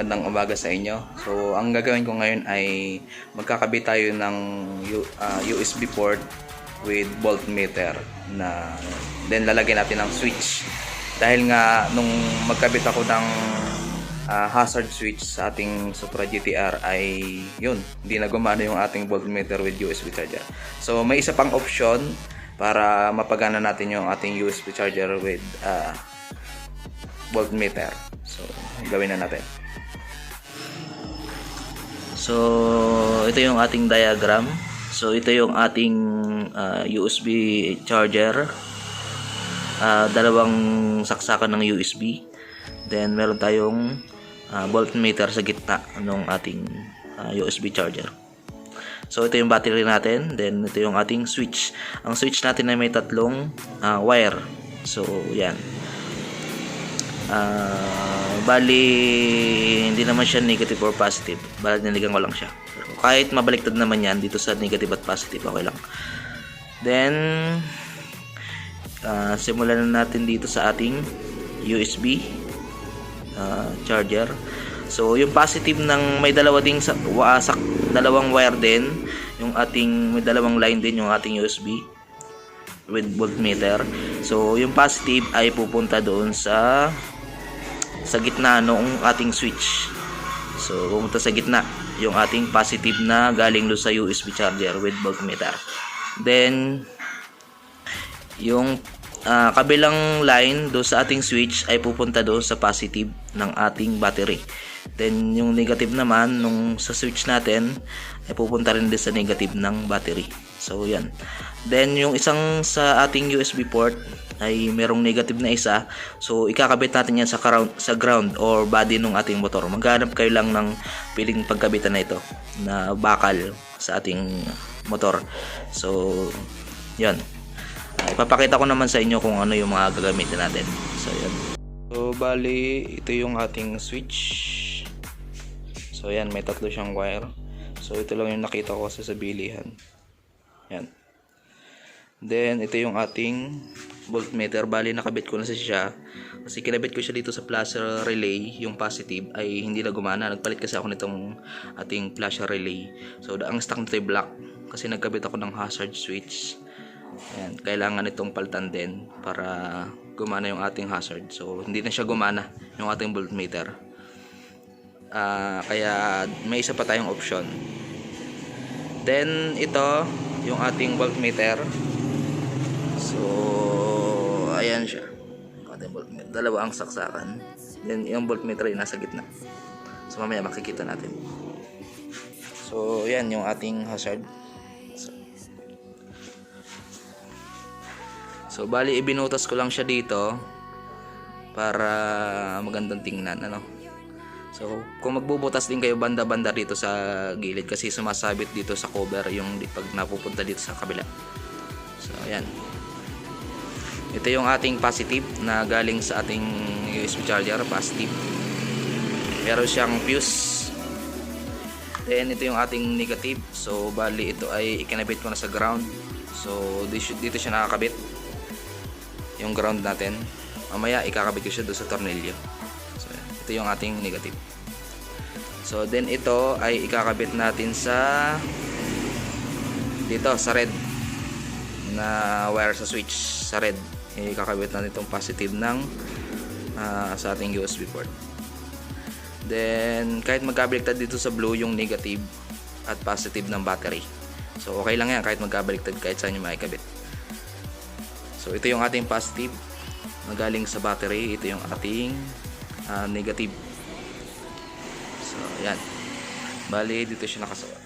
magandang umaga sa inyo. So, ang gagawin ko ngayon ay magkakabit tayo ng USB port with voltmeter na then lalagyan natin ng switch. Dahil nga nung magkabit ako ng hazard switch sa ating Supra GTR ay yun, hindi na gumana yung ating voltmeter with USB charger. So, may isa pang option para mapagana natin yung ating USB charger with voltmeter. So, gawin na natin. So, ito yung ating diagram. So, ito yung ating USB charger. Dalawang saksakan ng USB. Then, meron tayong voltmeter sa gitna ng ating USB charger. So, ito yung battery natin. Then, ito yung ating switch. Ang switch natin ay may tatlong wire. So, yan. Bali hindi naman siya negative or positive, bali niligan ko lang siya. Pero kahit mabaliktad naman yan dito sa negative at positive, okay lang. Then simulan na natin dito sa ating USB charger. So yung positive ng may dalawa ding dalawang wire din, yung ating may dalawang line din yung ating USB with voltmeter. So yung positive ay pupunta doon sa gitna noong ating switch. So pumunta sa gitna yung ating positive na galing doon sa USB charger with voltmeter. Then yung kabilang line doon sa ating switch ay pupunta doon sa positive ng ating battery. Then yung negative naman nung sa switch natin ay pupunta rin din sa negative ng battery. So yan. Then yung isang sa ating USB port ay merong negative na isa. So ikakabit natin yan sa ground or body ng ating motor. Maghanap kayo lang ng piling pagkabitan na ito na bakal sa ating motor. So yan. Ipapakita ko naman sa inyo kung ano yung mga gagamitin natin. So yan. So bali ito yung ating switch. So yan, may tatlo siyang wire. So ito lang yung nakita ko sa bilihan. Yan. Then ito yung ating voltmeter. Bali nakabit ko na siya kasi kinabit ko siya dito sa flasher relay. Yung positive ay hindi na gumana. Nagpalit kasi ako nitong ating flasher relay. So ang stock nito ay black kasi nagkabit ako ng hazard switch. Ayan, kailangan itong palitan din para gumana yung ating hazard. So hindi na siya gumana yung ating voltmeter. Kaya may isa pa tayong option. Then ito yung ating voltmeter. So ayan siya. Ating voltmeter. Dalawa ang saksakan. Then yung voltmeter ay nasa gitna. So mamaya makikita natin. So yan yung ating hazard. So bali ibinutas ko lang siya dito para magandang tingnan, ano. So kung magbubutas din kayo banda-banda dito sa gilid kasi sumasabit dito sa cover yung pag napupunta dito sa kabila. So ayan. Ito yung ating positive na galing sa ating USB charger, positive. Meron siyang fuse. Then ito yung ating negative. So bali ito ay ikinabit ko na sa ground. So dito siya nakakabit. Yung ground natin. Mamaya ikakabit ko siya doon sa tornilyo. So ito yung ating negative. So then ito ay ikakabit natin sa dito sa red na wire sa switch sa red. Ikakabit natin itong positive ng sa ating USB port. Then kahit magkabaliktad dito sa blue yung negative at positive ng battery. So okay lang yan kahit magkabaliktad kahit saan yung makikabit. So ito yung ating positive na galing sa battery. Ito yung ating negative. So yan. Bali dito siya nakasuot.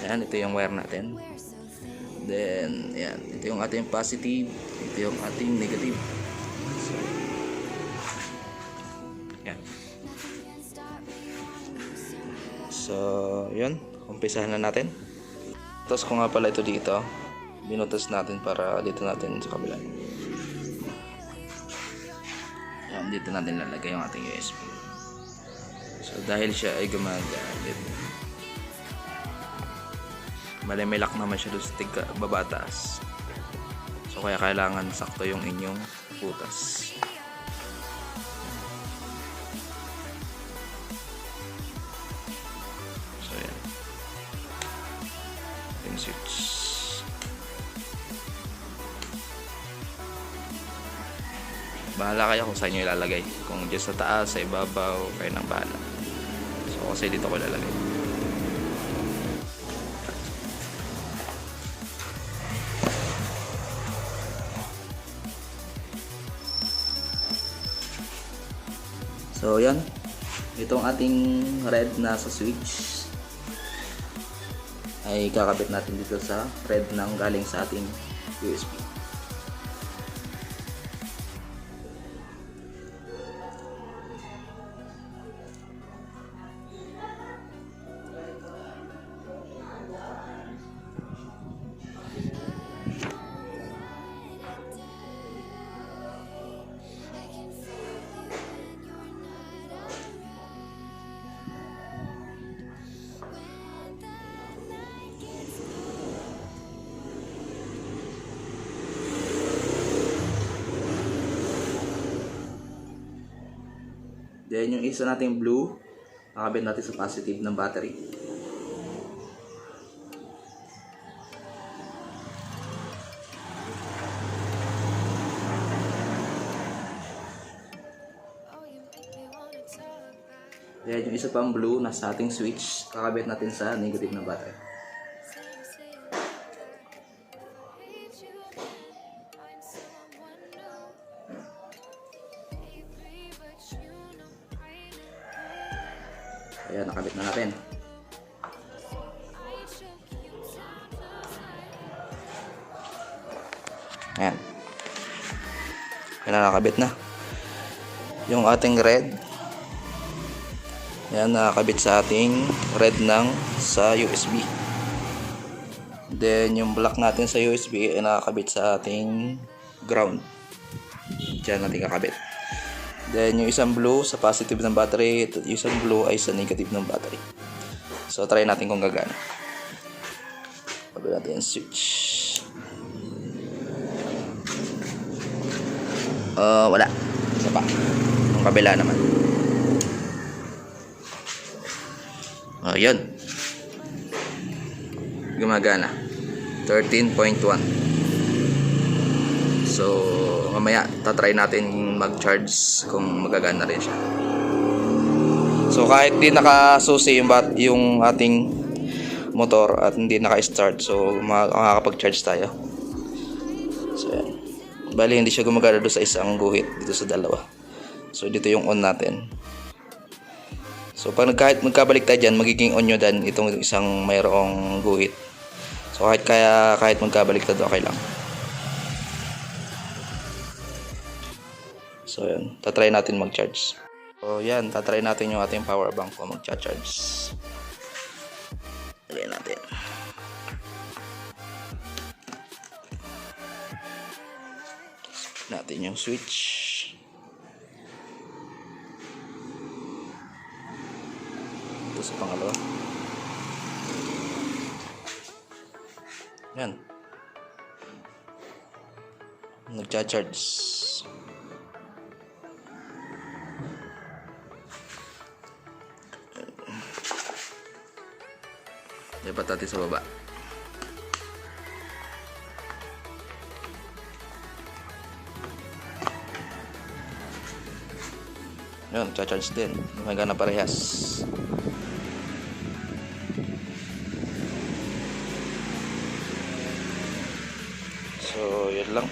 Yan, ito yung wire natin. Then yan, ito yung ating positive. Ito yung ating negative. So yan. So yun, umpisahan na natin. Tapos ko nga pala ito dito, binutas natin para dito natin sa kabila. Yan, dito natin lalagay yung ating USB. So dahil siya ay gumagamit, bali may lock naman siya doon sa baba taas. So kaya kailangan sakto yung inyong butas. Bahala kayo kung saan nyo ilalagay. Kung dyan sa taas, sa ibabaw, kayo nang bahala. So kasi dito ko ilalagay. So yan, itong ating red na sa switch ay kakabit natin dito sa red ng galing sa ating USB. Then yung isa nating blue, nakabit natin sa positive ng battery. Then yung isa pang blue nasa ating switch, kakabit natin sa negative ng battery. Ayan, nakabit na natin. Ayan. Ayan, nakabit na. Yung ating red. Ayan, nakabit sa ating red ng sa USB. Then, yung black natin sa USB ay nakakabit sa ating ground. Diyan natin kakabit. Then yung isang blue sa positive ng battery, yung isang blue ay sa negative ng battery. So try natin kung gagana. Pagod natin yung switch. Wala. Isa pa. Yung kabila naman. Yun. Gumagana. 13.1. So mamaya tatry natin mag-charge kung magagana rin siya. So kahit di nakasusi yung ating motor at hindi naka-start, so makakapag-charge tayo. So yan. Bali hindi siya gumagana doon sa isang guhit, dito sa dalawa. So dito yung on natin. So pag kahit magkabalik tayo dyan, magiging on nyo dan itong isang mayroong guhit. So kahit magkabalik tayo, okay lang. So yan, tatry natin mag-charge. So yan, tatry natin yung ating power bank kung mag-charge. Lagyan natin. Natin yung switch. Ito sa pangalawa. Yan. Nag-charge. Lipat natin sa baba. Yun, charge din. Magana parehas. So, yun lang.